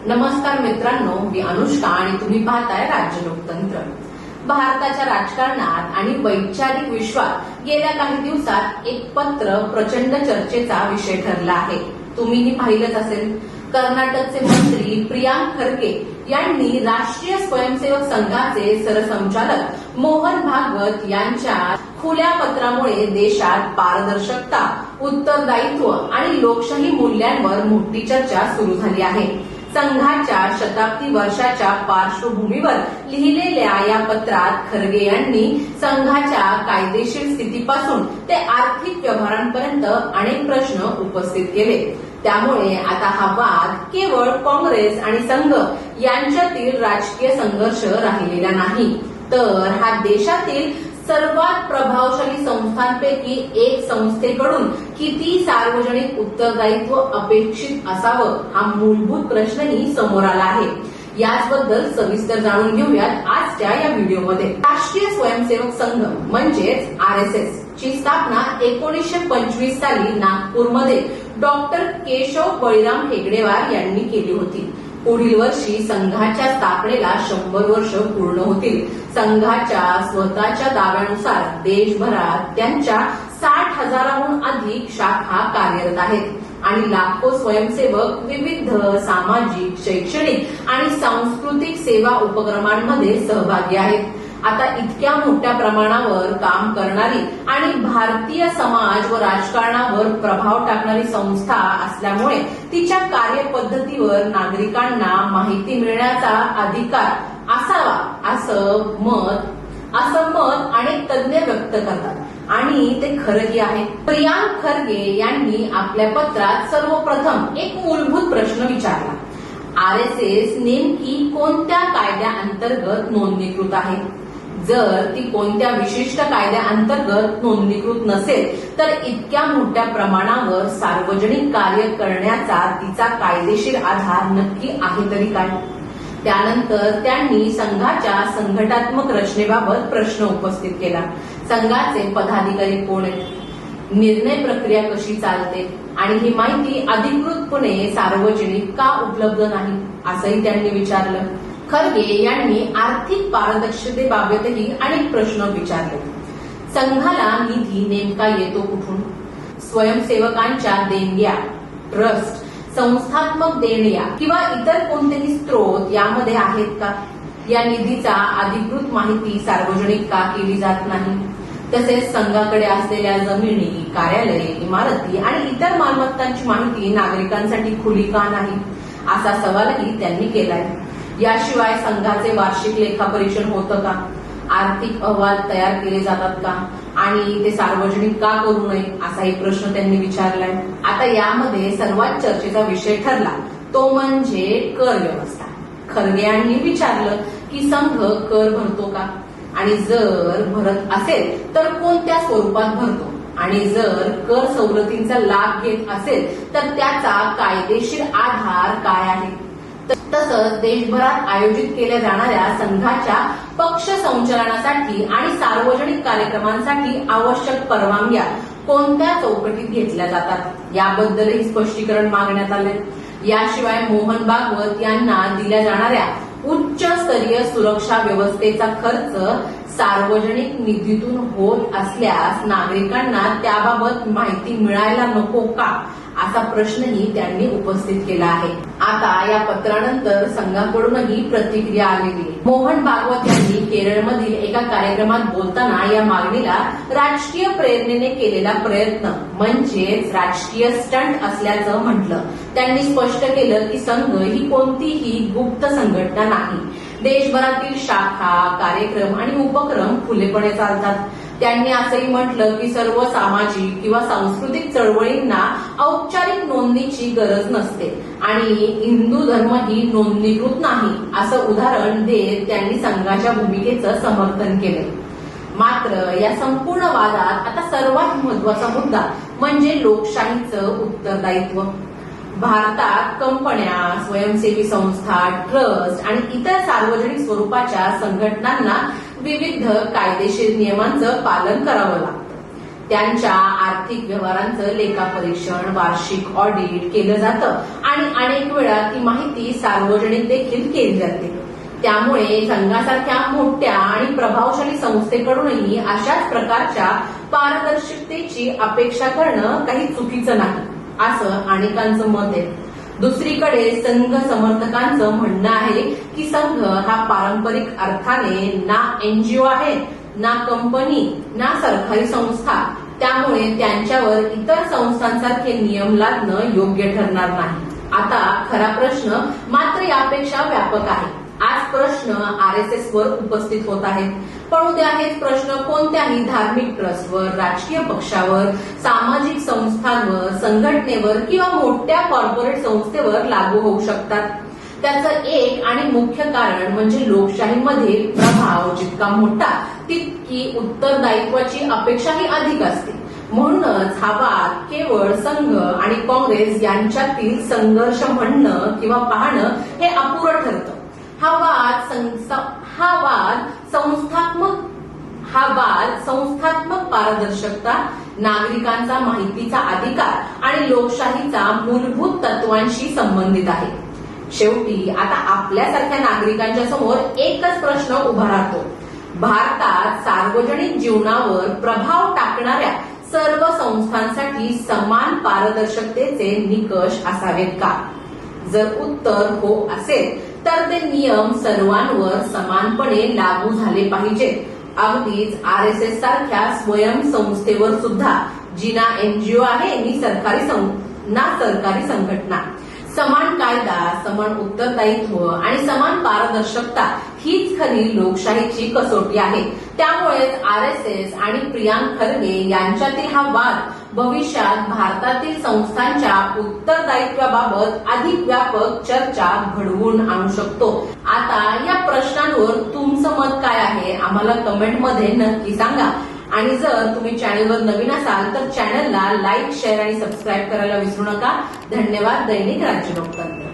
नमस्कार मित्रांनो, मी अनुष्का आणि तुम्ही पाहताय राज्य लोकतंत्र। भारताच्या राजकारणात आणि वैचारिक विश्वात गेल्या काही दिवसात एक पत्र प्रचंड चर्चेचा विषय ठरला आहे। तुम्हीही पाहिलंच असेल। कर्नाटकचे मंत्री प्रियांक खरगे यांनी राष्ट्रीय स्वयंसेवक संघाचे सरसंचालक मोहन भागवत यांच्या खुल्या पत्रामुळे देशात पारदर्शकता, उत्तरदायित्व आणि लोकशाही मूल्यांवर मोठी चर्चा सुरू झाली आहे। संघाच्या शताब्दी वर्षाच्या पार्श्वभूमीवर लिहिलेल्या या पत्रात खरगे यांनी संघाच्या कायदेशीर स्थितीपासून ते आर्थिक व्यवहारांपर्यंत अनेक प्रश्न उपस्थित केले। त्यामुळे आता हा वाद केवळ काँग्रेस आणि संघ यांच्यातील राजकीय संघर्ष राहिलेला नाही, तर हा देशातील सर्वात प्रभावशाली संस्थांपैकी एक संस्थेकडून किती सार्वजनिक उत्तरदायित्व अपेक्षित असावं हा मूलभूत प्रश्नही समोर आला आहे। याचबद्दल सविस्तर जाणून घेऊयात आजच्या या व्हिडिओमध्ये। राष्ट्रीय स्वयंसेवक संघ म्हणजेच RSS ची स्थापना 1925 साली नागपूरमध्ये डॉक्टर केशव बळीराम हेगडेवार यांनी केली होती। पुढील वर्षी संघाच्या स्थापनेला 100 वर्ष पूर्ण होतील। संघाच्या स्वतःच्या दाव्यानुसार देशभरात त्यांच्या 60,000हून अधिक शाखा कार्यरत आहेत आणि लाखो स्वयंसेवक विविध सामाजिक, शैक्षणिक आणि सांस्कृतिक सेवा उपक्रमांमध्ये सहभागी आहेत। आता इतक्या मोठ्या प्रमाणावर काम करणारी आणि भारतीय समाज व राजकारणावर प्रभाव टाकणारी संस्था असल्यामुळे तिच्या कार्यपद्धतीवर नागरिकांना माहिती मिळण्याचा अधिकार असावा असं मत अनेक तज्ञ व्यक्त करतात आणि ते खरंही आहे। प्रियांक खरगे यांनी आपल्या पत्रात सर्वप्रथम एक मूलभूत प्रश्न विचारला। RSS नेमकी कोणत्या कायद्याअंतर्गत नोंदणीकृत आहे? जर ती कोणत्या विशिष्ट कायद्याअंतर्गत नोंदणीकृत नसेल तर इतक्या मोठ्या प्रमाणावर सार्वजनिक कार्य करण्याचा तिचा कायदेशीर आधार नक्की आहे तरी काय? त्यानंतर त्यांनी संघाच्या संघटनात्मक रचनेबाबत प्रश्न उपस्थित केला। संघाचे पदाधिकारी कोण आहेत? निर्णय प्रक्रिया कशी चालते आणि ही माहिती अधिकृतपणे सार्वजनिक का उपलब्ध नाही असंही त्यांनी विचारलं। खरगे यांनी आर्थिक पारदर्शकतेबाबतही अनेक प्रश्न विचारले। संघाला निधी नेमका येतो कुठून? स्वयंसेवकांच्या देणग्या, ट्रस्ट, संस्थात्मक देणग्या किंवा इतर कोणतेही स्रोत यामध्ये आहेत का? या निधीचा अधिकृत माहिती सार्वजनिक का केली जात नाही? तसेच संघाकडे असलेल्या जमिनी, कार्यालये, इमारती आणि इतर मालमत्तांची माहिती नागरिकांसाठी खुली का नाही असा सवालही त्यांनी केलाय। याशिवाय संघाचे वार्षिक लेखापरीक्षण होतं का? आर्थिक अहवाल तयार केले जातात का आणि ते सार्वजनिक का करू नये असाही प्रश्न त्यांनी विचारलाय। आता यामध्ये सर्वात चर्चेचा विषय ठरला तो म्हणजे कर व्यवस्था। खरगे यांनी विचारलं की संघ कर भरतो का आणि जर भरत असेल तर कोणत्या स्वरूपात भरतो आणि जर कर सवलतींचा लाभ घेत असेल तर त्याचा कायदेशीर आधार काय आहे? तसंच देशभरात आयोजित केल्या जाणाऱ्या संघाच्या पक्ष संचलनासाठी आणि सार्वजनिक कार्यक्रमांसाठी आवश्यक परवानग्या कोणत्या चौकटीत घेतल्या जातात याबद्दलही स्पष्टीकरण मागण्यात आले। याशिवाय मोहन भागवत यांना दिल्या जाणाऱ्या उच्च स्तरीय सुरक्षा व्यवस्थेचा खर्च सार्वजनिक निधीतून होत असल्यास नागरिकांना त्याबाबत माहिती मिळायला नको का असा प्रश्नही त्यांनी उपस्थित केला आहे। आता या पत्रानंतर संघाकडूनही प्रतिक्रिया आलेली आहे। मोहन भागवत यांनी केरळमधील एका कार्यक्रमात बोलताना या मागणीला राजकीय प्रेरणेने केलेला प्रयत्न म्हणजेच राजकीय स्टंट असल्याचं म्हटलं। त्यांनी स्पष्ट केलं की संघ ही कोणतीही गुप्त संघटना नाही। देशभरातील शाखा, कार्यक्रम आणि उपक्रम खुलेपणे चालतात। त्यांनी असंही म्हटलं की सर्व सामाजिक किंवा सांस्कृतिक चळवळींना औपचारिक नोंदणीची गरज नसते आणि हिंदू धर्म ही नोंदणीकृत नाही असं उदाहरण देत त्यांनी संघाच्या भूमिकेचं समर्थन केले। मात्र या संपूर्ण वादात आता सर्वात महत्वाचा मुद्दा म्हणजे लोकशाहीचं उत्तरदायित्व। भारतात कंपन्या, स्वयंसेवी संस्था, ट्रस्ट आणि इतर सार्वजनिक स्वरूपाच्या संघटनांना विविध कायदेशीर नियमांचं पालन करावं लागतं। त्यांच्या आर्थिक व्यवहारांचं लेखापरीक्षण, वार्षिक ऑडिट केलं जातं आणि अनेक वेळा ती माहिती सार्वजनिक देखील केली जाते. त्यामुळे संघासारख्या मोठ्या आणि प्रभावशाली संस्थेकडूनही अशाच प्रकारच्या पारदर्शकतेची अपेक्षा करणं काही चुकीचं नाही, असं अनेकांचं मत आहे. दुसरीकडे संघ समर्थकांचं म्हणणं आहे की संघ हा पारंपरिक अर्थाने ना एनजीओ आहे, ना कंपनी, ना सरकारी संस्था. त्यामुळे त्यांच्यावर इतर संस्थांसारखे नियम लादणं योग्य ठरणार नाही. आता खरा प्रश्न मात्र यापेक्षा व्यापक आहे. आज प्रश्न RSS वर उपस्थित होत आहेत, पण उद्या हेच प्रश्न कोणत्याही धार्मिक ट्रस्टवर, राजकीय पक्षावर, सामाजिक संस्थांवर, संघटनेवर किंवा मोठ्या कॉर्पोरेट संस्थेवर लागू होऊ शकतात. त्याचं एक आणि मुख्य कारण म्हणजे लोकशाहीमध्ये प्रभाव जितका मोठा तितकी उत्तरदायित्वाची अपेक्षाही अधिक असते. म्हणूनच हा वाद केवळ संघ आणि काँग्रेस यांच्यातील संघर्ष म्हणणं किंवा पाहणं हे अपुरं ठरतं. हा वाद संस्थात्मक पारदर्शकता, नागरिकांचा माहितीचा अधिकार आणि लोकशाहीचा मूलभूत तत्वांशी संबंधित आहे. शेवटी आता आपल्यासारख्या नागरिकांच्या समोर एकच प्रश्न उभा राहतो. भारतात सार्वजनिक जीवनावर प्रभाव टाकणाऱ्या सर्व संस्थांसाठी समान पारदर्शकतेचे निकष असावेत का? जर उत्तर हो असेल तर ते नियम सर्वांवर समानपणे लागू झाले पाहिजेत. अगदीच RSS सारख्या स्वयंसंस्थेवर सुद्धा, जी ना एनजीओ आहे ना सरकारी संघटना. समान कायदा, समान उत्तरदायित्व आणि समान पारदर्शकता हीच खरी लोकशाहीची कसोटी आहे. त्यामुळेच RSS आणि प्रियांक खरगे यांच्यातील हा वाद भविष्यात भारतातील संस्थांच्या उत्तरदायित्वाबाबत अधिक व्यापक चर्चा घडवून आणू शकतो. आता या प्रश्नांवर तुमचं मत काय आहे आम्हाला कमेंटमध्ये नक्की सांगा. आणि जर तुम्ही चॅनलवर नवीन असाल तर चॅनलला लाईक, शेअर आणि सबस्क्राईब करायला विसरू नका. धन्यवाद. दैनिक राज्य लोकतंत्र.